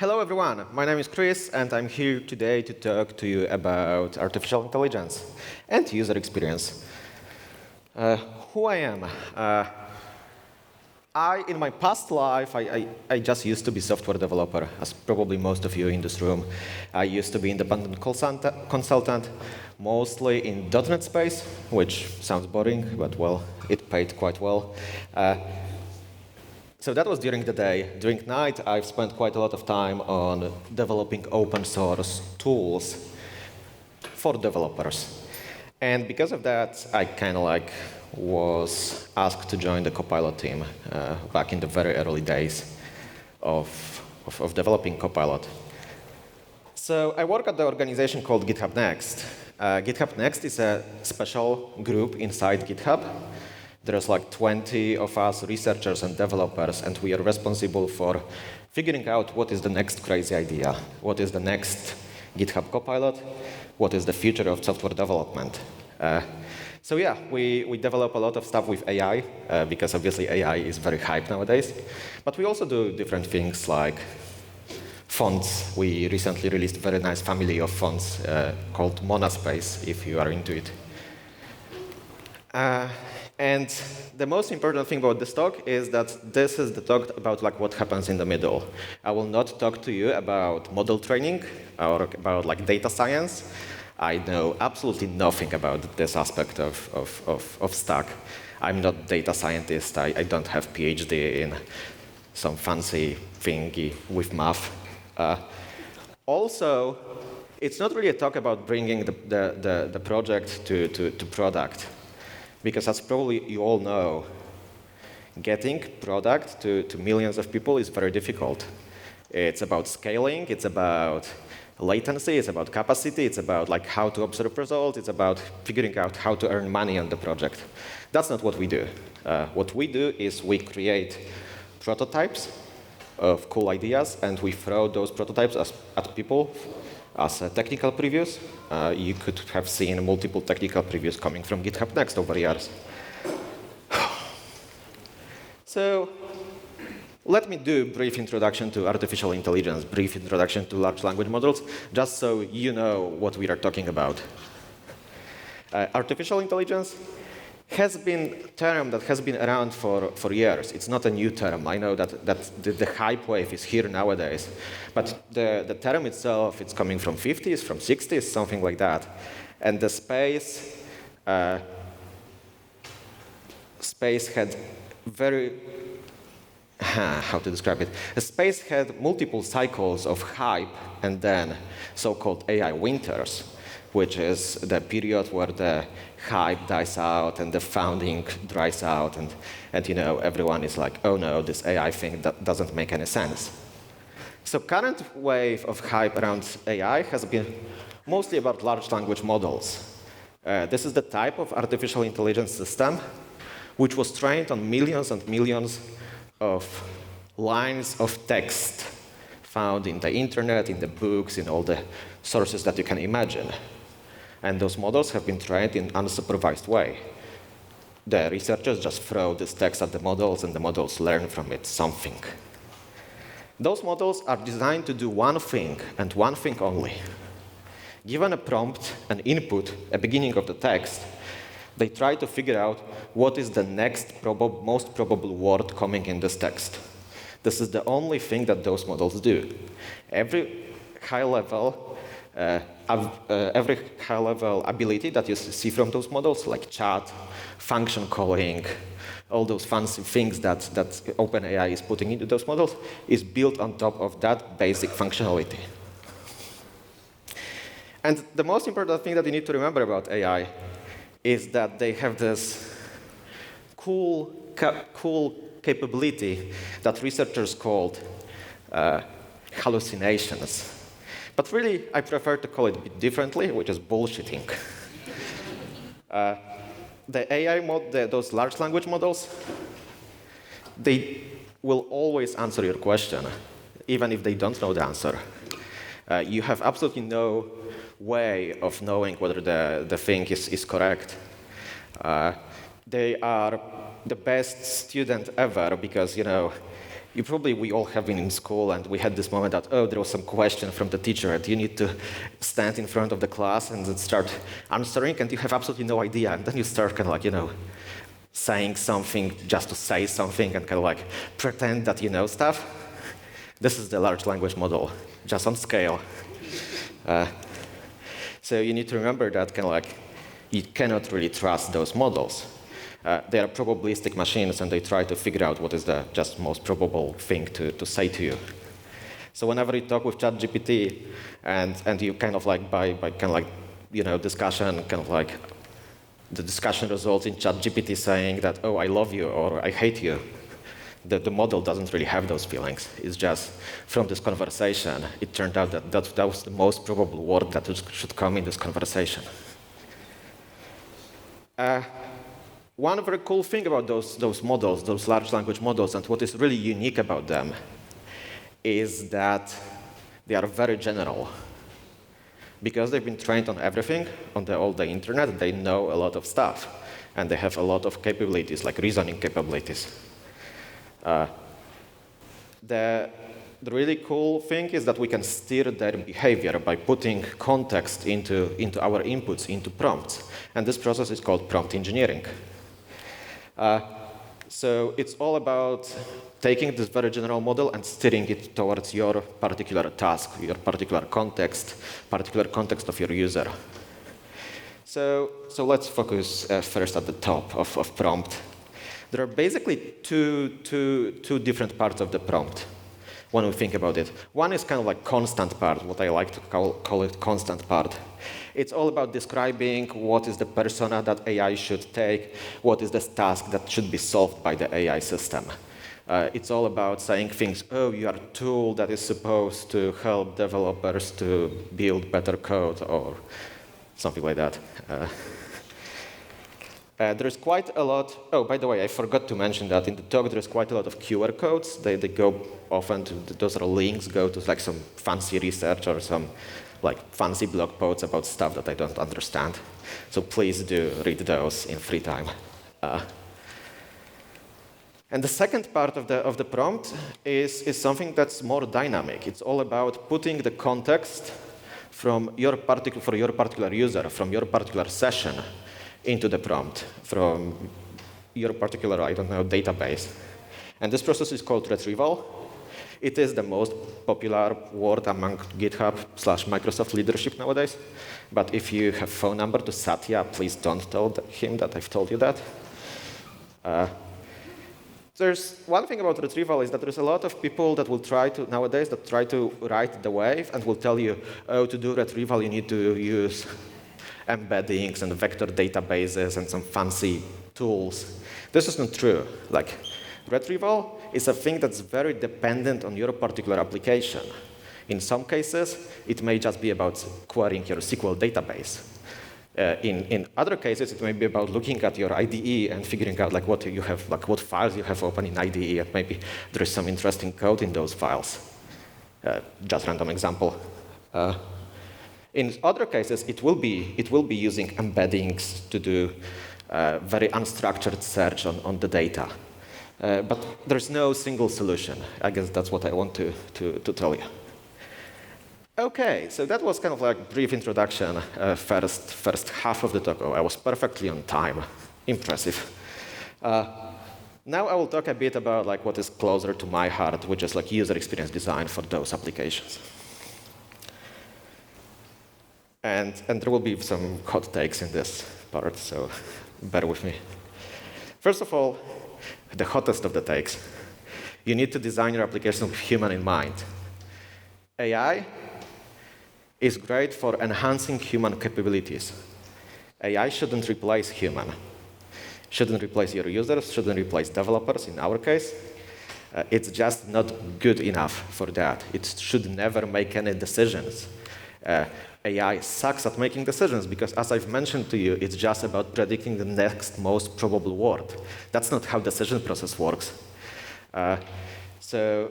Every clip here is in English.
Hello everyone, my name is Chris and I'm here today to talk to you about artificial intelligence and user experience. Who I am? In my past life, I just used to be software developer, as probably most of you in this room. I used to be independent consultant, mostly in .NET space, which sounds boring, but well, it paid quite well. So that was during the day. During night, I've spent quite a lot of time on developing open source tools for developers. And because of that, I kind of was asked to join the Copilot team back in the very early days of developing Copilot. So I work at the organization called GitHub Next. GitHub Next is a special group inside GitHub. There's 20 of us researchers and developers, and we are responsible for figuring out what is the next crazy idea, what is the next GitHub Copilot, what is the future of software development. So yeah, we develop a lot of stuff with AI, because obviously AI is very hype nowadays. But we also do different things like fonts. We recently released a very nice family of fonts called Monaspace, if you are into it. And the most important thing about this talk is that this is the talk about what happens in the middle. I will not talk to you about model training or about data science. I know absolutely nothing about this aspect of stack. I'm not a data scientist. I don't have PhD in some fancy thingy with math. Also, it's not really a talk about bringing the project to product. Because as probably you all know, getting product to millions of people is very difficult. It's about scaling, it's about latency, it's about capacity, it's about how to observe results, it's about figuring out how to earn money on the project. That's not what we do. What we do is we create prototypes of cool ideas, and we throw those prototypes at people as technical previews. You could have seen multiple technical previews coming from GitHub Next over years. So let me do a brief introduction to artificial intelligence, brief introduction to large language models, just so you know what we are talking about. Artificial intelligence has been a term that has been around for years. It's not a new term. I know that the hype wave is here nowadays. But the term itself, it's coming from 50s, from 60s, something like that. And the space had very, how to describe it? The space had multiple cycles of hype and then so-called AI winters, which is the period where the hype dies out and the founding dries out, and everyone is like, oh no, this AI thing that doesn't make any sense. So current wave of hype around AI has been mostly about large language models. This is the type of artificial intelligence system which was trained on millions and millions of lines of text found in the internet, in the books, in all the sources that you can imagine. And those models have been trained in an unsupervised way. The researchers just throw this text at the models, and the models learn from it something. Those models are designed to do one thing, and one thing only. Given a prompt, an input, a beginning of the text, they try to figure out what is the next most probable word coming in this text. This is the only thing that those models do. Every high-level ability that you see from those models, like chat, function calling, all those fancy things that OpenAI is putting into those models, is built on top of that basic functionality. And the most important thing that you need to remember about AI is that they have this cool capability that researchers called hallucinations. But really, I prefer to call it a bit differently, which is bullshitting. The AI those large language models, they will always answer your question, even if they don't know the answer. You have absolutely no way of knowing whether the thing is correct. They are the best student ever because, we all have been in school, and we had this moment that, oh, there was some question from the teacher, and you need to stand in front of the class and then start answering, and you have absolutely no idea, and then you start kind of like, saying something just to say something and kind of like pretend that you know stuff. This is the large language model, just on scale. So you need to remember that kind of like you cannot really trust those models. They are probabilistic machines, and they try to figure out what is the just most probable thing to say to you. So whenever you talk with ChatGPT, and you kind of like by kind of like discussion, kind of like the discussion results in ChatGPT saying that, oh, I love you or I hate you. The model doesn't really have those feelings. It's just from this conversation, it turned out that was the most probable word that should come in this conversation. One very cool thing about those models, those large language models, and what is really unique about them is that they are very general. Because they've been trained on everything, on all the internet, they know a lot of stuff. And they have a lot of capabilities, like reasoning capabilities. The really cool thing is that we can steer their behavior by putting context into our inputs, into prompts. And this process is called prompt engineering. So it's all about taking this very general model and steering it towards your particular task, your particular context of your user. So let's focus first at the top of prompt. There are basically two different parts of the prompt when we think about it. One is kind of like constant part, what I like to call it constant part. It's all about describing what is the persona that AI should take, what is the task that should be solved by the AI system. It's all about saying things, oh, you are a tool that is supposed to help developers to build better code, or something like that. There's quite a lot. Oh, by the way, I forgot to mention that in the talk there's quite a lot of QR codes. They go often to, those are links, go to like some fancy research or some like fancy blog posts about stuff that I don't understand. So please do read those in free time. And the second part of the prompt is something that's more dynamic. It's all about putting the context for your particular user, from your particular session, into the prompt from your particular, database. And this process is called retrieval. It is the most popular word among GitHub/Microsoft leadership nowadays. But if you have phone number to Satya, please don't tell him that I've told you that. There's one thing about retrieval is that there's a lot of people that will try to write the wave and will tell you, oh, to do retrieval you need to use embeddings and vector databases and some fancy tools. This is not true. Like, retrieval is a thing that's very dependent on your particular application. In some cases, it may just be about querying your SQL database. In other cases, it may be about looking at your IDE and figuring out like what you have, like what files you have open in IDE, and maybe there is some interesting code in those files. Just random example. In other cases, it will be using embeddings to do very unstructured search on the data. But there's no single solution. I guess that's what I want to tell you. Okay, so that was kind of like a brief introduction, first half of the talk. Oh, I was perfectly on time. Impressive. Now I will talk a bit about like what is closer to my heart, which is like user experience design for those applications. And there will be some hot takes in this part, so bear with me. First of all, the hottest of the takes. You need to design your application with human in mind. AI is great for enhancing human capabilities. AI shouldn't replace human. Shouldn't replace your users, shouldn't replace developers in our case. It's just not good enough for that. It should never make any decisions. AI sucks at making decisions because, as I've mentioned to you, it's just about predicting the next most probable word. That's not how decision process works. So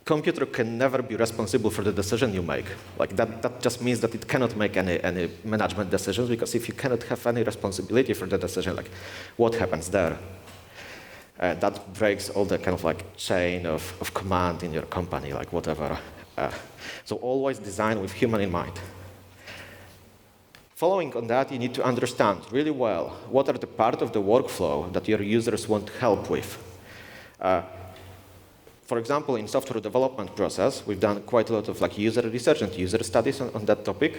computer can never be responsible for the decision you make. Like that just means that it cannot make any management decisions, because if you cannot have any responsibility for the decision, like what happens there? that breaks all the kind of like chain of command in your company, like whatever. So always design with human in mind. Following on that, you need to understand really well what are the part of the workflow that your users want help with. For example, in software development process, we've done quite a lot of like user research and user studies on that topic.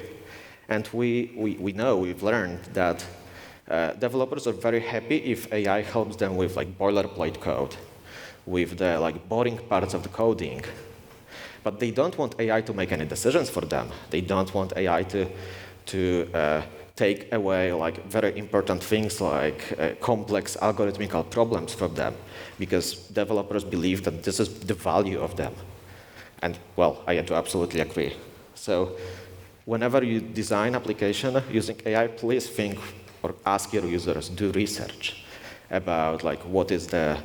And we've learned that developers are very happy if AI helps them with like boilerplate code, with the like boring parts of the coding. But they don't want AI to make any decisions for them. They don't want AI to take away like very important things like complex algorithmical problems from them, because developers believe that this is the value of them. And well, I do absolutely agree. So whenever you design application using AI, please think or ask your users, do research about like what is the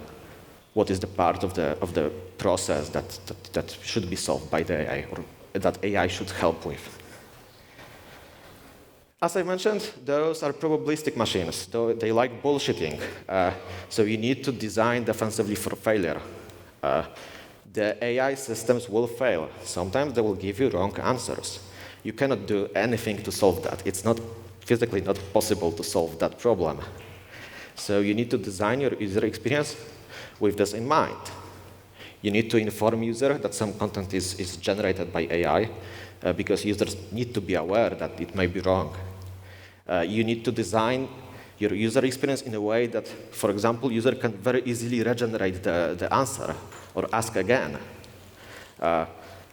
part of the process that should be solved by the AI or that AI should help with. As I mentioned, those are probabilistic machines. They like bullshitting. So you need to design defensively for failure. The AI systems will fail. Sometimes they will give you wrong answers. You cannot do anything to solve that. It's not physically not possible to solve that problem. So you need to design your user experience with this in mind. You need to inform user that some content is generated by AI because users need to be aware that it may be wrong. You need to design your user experience in a way that, for example, user can very easily regenerate the answer or ask again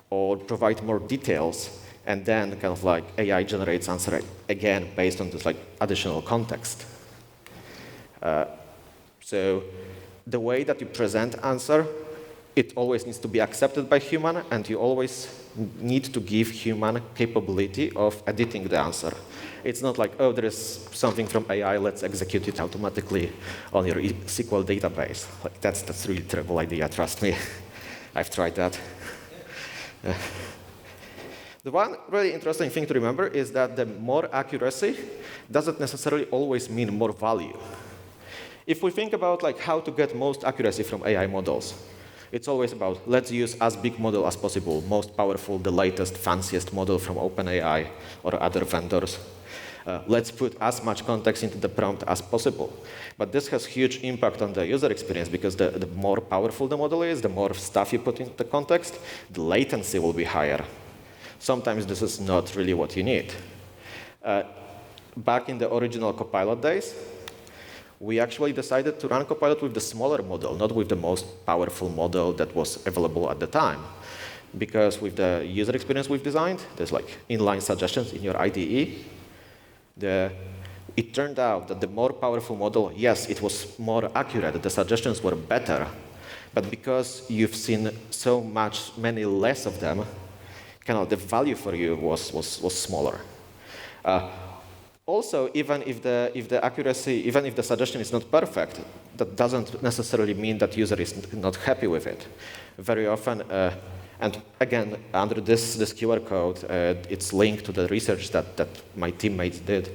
or provide more details, and then kind of like AI generates answer again based on this like additional context. So the way that you present answer, it always needs to be accepted by human, and you always need to give human capability of editing the answer. It's not like, oh, there is something from AI, let's execute it automatically on your SQL database. Like that's a really terrible idea, trust me. I've tried that. The one really interesting thing to remember is that the more accuracy doesn't necessarily always mean more value. If we think about like how to get most accuracy from AI models, it's always about let's use as big model as possible, most powerful, the latest, fanciest model from OpenAI or other vendors. Let's put as much context into the prompt as possible. But this has huge impact on the user experience because the more powerful the model is, the more stuff you put into the context, the latency will be higher. Sometimes this is not really what you need. Back in the original Copilot days, we actually decided to run Copilot with the smaller model, not with the most powerful model that was available at the time. Because with the user experience we've designed, there's like inline suggestions in your IDE. It turned out that the more powerful model, yes, it was more accurate, the suggestions were better, but because you've seen many less of them, kind of the value for you was smaller. Also, even if the accuracy, even if the suggestion is not perfect, that doesn't necessarily mean that user is not happy with it. Very often, and again, under this QR code, it's linked to the research that my teammates did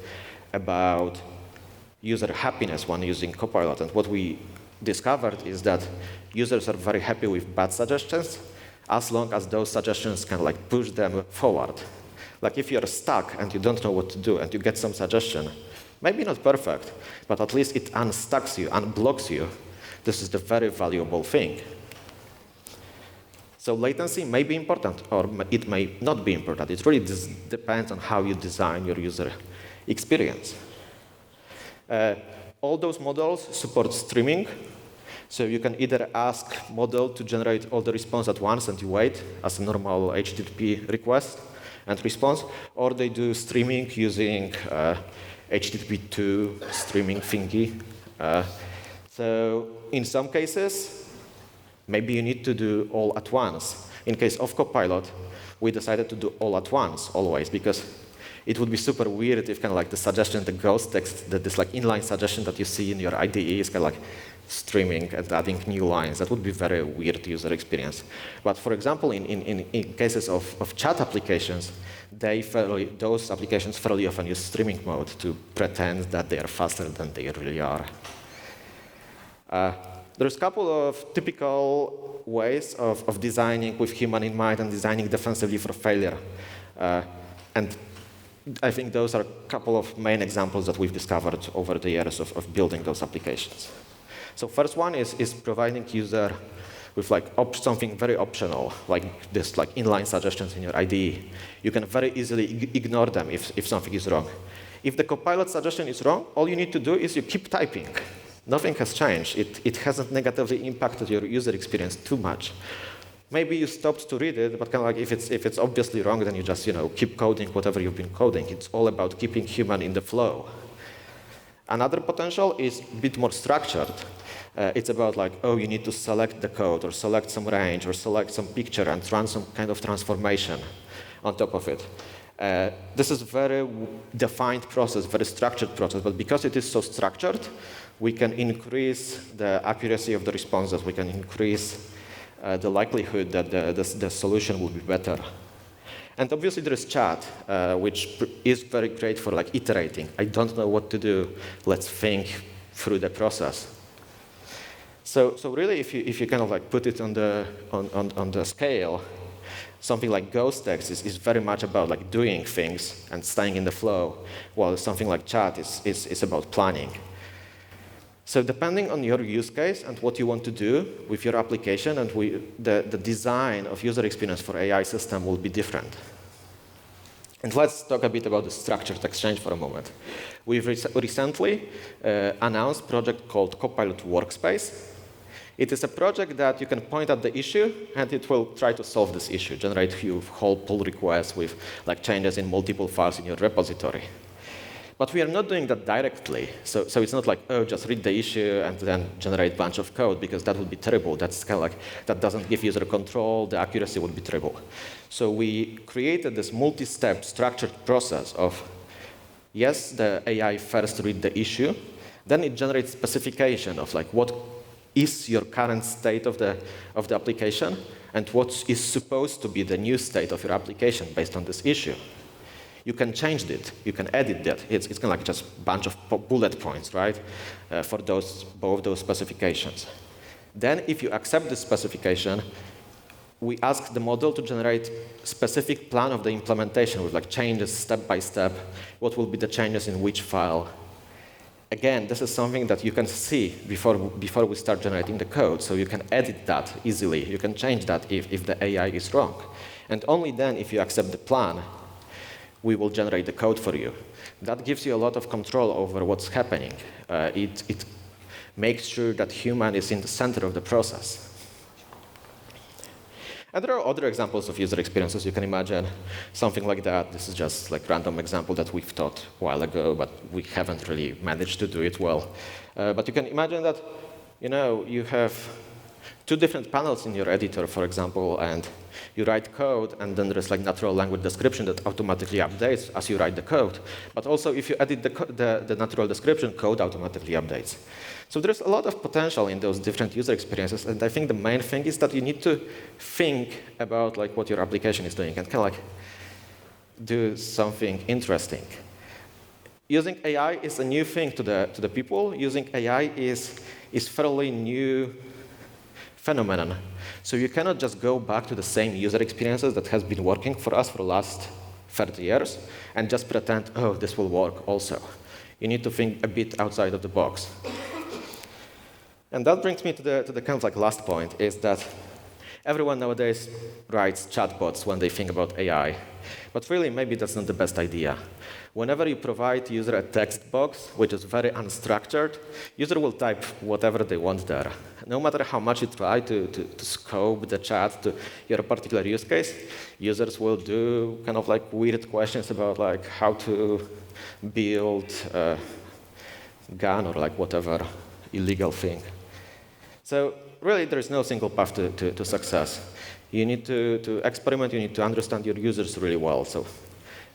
about user happiness when using Copilot. And what we discovered is that users are very happy with bad suggestions as long as those suggestions can like push them forward. Like if you're stuck and you don't know what to do and you get some suggestion, maybe not perfect, but at least it unstucks you, unblocks you. This is the very valuable thing. So latency may be important, or it may not be important. It really depends on how you design your user experience. All those models support streaming. So you can either ask model to generate all the response at once and you wait as a normal HTTP request and response, or they do streaming using HTTP2 streaming thingy. So in some cases, maybe you need to do all at once. In case of Copilot, we decided to do all at once, always, because it would be super weird if kind of like the suggestion, the ghost text, this like inline suggestion that you see in your IDE is kind of like streaming and adding new lines. That would be very weird user experience. But for example, in cases of chat applications, those applications fairly often use streaming mode to pretend that they are faster than they really are. There's a couple of typical ways of designing with human in mind and designing defensively for failure. And I think those are a couple of main examples that we've discovered over the years of building those applications. So first one is providing user with like something very optional, like this like inline suggestions in your IDE. You can very easily ignore them if something is wrong. If the Copilot suggestion is wrong, all you need to do is you keep typing. Nothing has changed. It hasn't negatively impacted your user experience too much. Maybe you stopped to read it, but kind of like if it's obviously wrong, then you just keep coding whatever you've been coding. It's all about keeping human in the flow. Another potential is a bit more structured. It's about like, oh, you need to select the code or select some range or select some picture and run some kind of transformation on top of it. This is a very defined process, very structured process, but because it is so structured, we can increase the accuracy of the responses. We can increase the likelihood that the solution will be better. And obviously there is chat, which is very great for like iterating. I don't know what to do. Let's think through the process. So really, if you kind of like put it on the scale, something like ghost text is very much about like doing things and staying in the flow, while something like chat is about planning. So depending on your use case and what you want to do with your application, and the design of user experience for AI system will be different. And let's talk a bit about the structured exchange for a moment. We've recently announced a project called Copilot Workspace. It is a project that you can point at the issue, and it will try to solve this issue, generate you whole pull requests with like changes in multiple files in your repository. But we are not doing that directly. So it's not like, oh, just read the issue and then generate a bunch of code, because that would be terrible. That's kind of like, that doesn't give user control. The accuracy would be terrible. So we created this multi-step structured process of, yes, the AI first read the issue, then it generates specification of like what is your current state of the application and what is supposed to be the new state of your application based on this issue. You can change it, you can edit that. It's kind of like just a bunch of bullet points, right, for both those specifications. Then if you accept this specification, we ask the model to generate a specific plan of the implementation with like changes step by step, what will be the changes in which file. Again, this is something that you can see before we start generating the code, so you can edit that easily. You can change that if the AI is wrong. And only then, if you accept the plan, we will generate the code for you. That gives you a lot of control over what's happening. It makes sure that human is in the center of the process. And there are other examples of user experiences you can imagine, something like that. This is just like random example that we've thought a while ago, but we haven't really managed to do it well. But you can imagine that, you have two different panels in your editor, for example, and you write code, and then there's like natural language description that automatically updates as you write the code. But also, if you edit the natural description, code automatically updates. So there's a lot of potential in those different user experiences, and I think the main thing is that you need to think about like what your application is doing and kind of like do something interesting. Using AI is a new thing to the people. Using AI is fairly new phenomenon. So you cannot just go back to the same user experiences that has been working for us for the last 30 years and just pretend, oh, this will work also. You need to think a bit outside of the box. And that brings me to the kind of like last point, is that everyone nowadays writes chatbots when they think about AI. But really, maybe that's not the best idea. Whenever you provide user a text box, which is very unstructured, user will type whatever they want there. No matter how much you try to scope the chat to your particular use case, users will do kind of like weird questions about like how to build a gun or like whatever illegal thing. So really, there is no single path to success. You need to experiment, you need to understand your users really well. So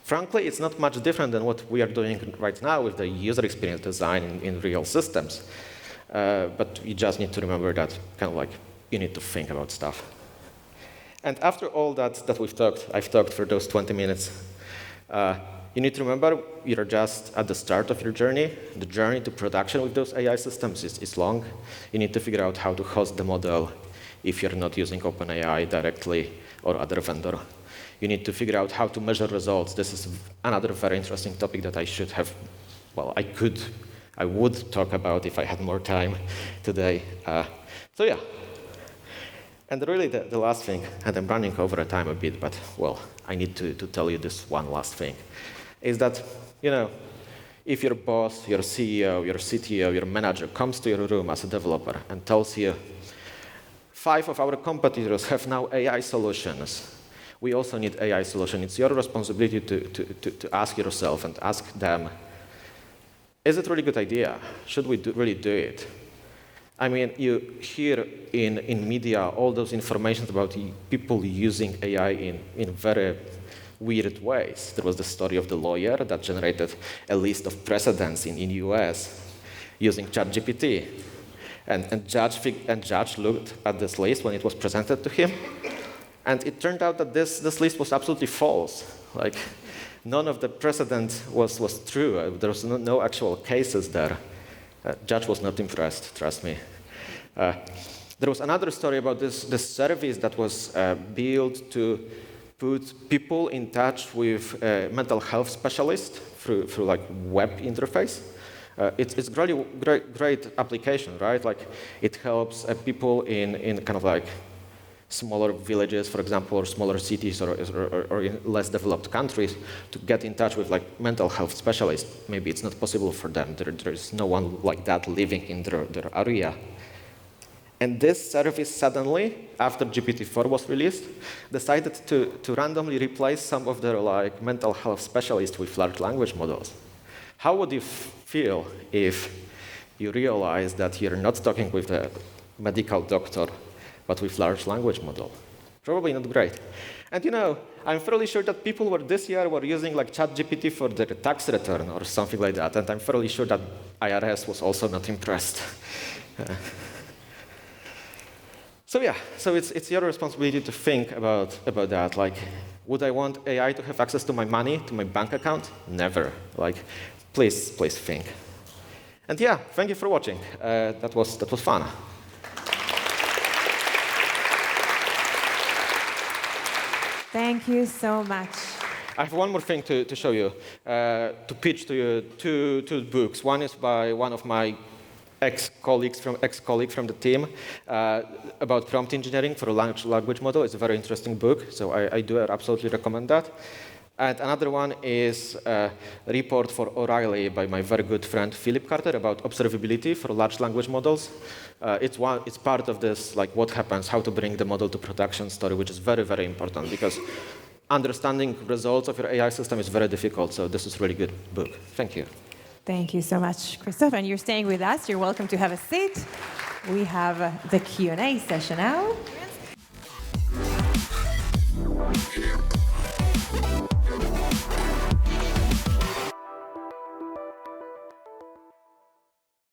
frankly, it's not much different than what we are doing right now with the user experience design in real systems. But you just need to remember that kind of like you need to think about stuff. And after all that we've talked, I've talked for those 20 minutes, You need to remember you're just at the start of your journey. The journey to production with those AI systems is long. You need to figure out how to host the model if you're not using OpenAI directly or other vendor. You need to figure out how to measure results. This is another very interesting topic that I should have, well, I would talk about if I had more time today. So yeah. And really the last thing, and I'm running over time a bit, but well, I need to tell you this one last thing, is that, if your boss, your CEO, your CTO, your manager comes to your room as a developer and tells you, 5 of our competitors have now AI solutions. We also need AI solutions. It's your responsibility to ask yourself and ask them, is it a really good idea? Should we really do it? I mean, you hear in media all those information about people using AI in very weird ways. There was the story of the lawyer that generated a list of precedents in US using ChatGPT. And judge looked at this list when it was presented to him. And it turned out that this list was absolutely false. Like, none of the precedent was true. There was no actual cases there. Judge was not impressed, trust me. There was another story about this service that was built to put people in touch with a mental health specialist through like web interface. It's really great application, right? Like, it helps people in kind of like smaller villages, for example, or smaller cities, or in less developed countries, to get in touch with like mental health specialists. Maybe it's not possible for them. There's no one like that living in their area. And this service suddenly, after GPT-4 was released, decided to randomly replace some of their like mental health specialists with large language models. How would you feel if you realize that you're not talking with a medical doctor, but with large language model? Probably not great. And I'm fairly sure that people this year were using like ChatGPT for their tax return or something like that, and I'm fairly sure that IRS was also not impressed. So yeah, so it's your responsibility to think about that. Like, would I want AI to have access to my money, to my bank account? Never. Like, please think. And yeah, thank you for watching. That was fun. Thank you so much. I have one more thing to show you, to pitch to you two books. One is by one of my ex-colleague from the team about prompt engineering for a large language model. It's a very interesting book, so I do absolutely recommend that. And another one is a report for O'Reilly by my very good friend Philip Carter about observability for large language models. It's part of this, like, what happens, how to bring the model to production story, which is very, very important, because understanding results of your AI system is very difficult. So this is a really good book. Thank you. Thank you so much, Krzysztof. And you're staying with us. You're welcome to have a seat. We have the Q&A session now.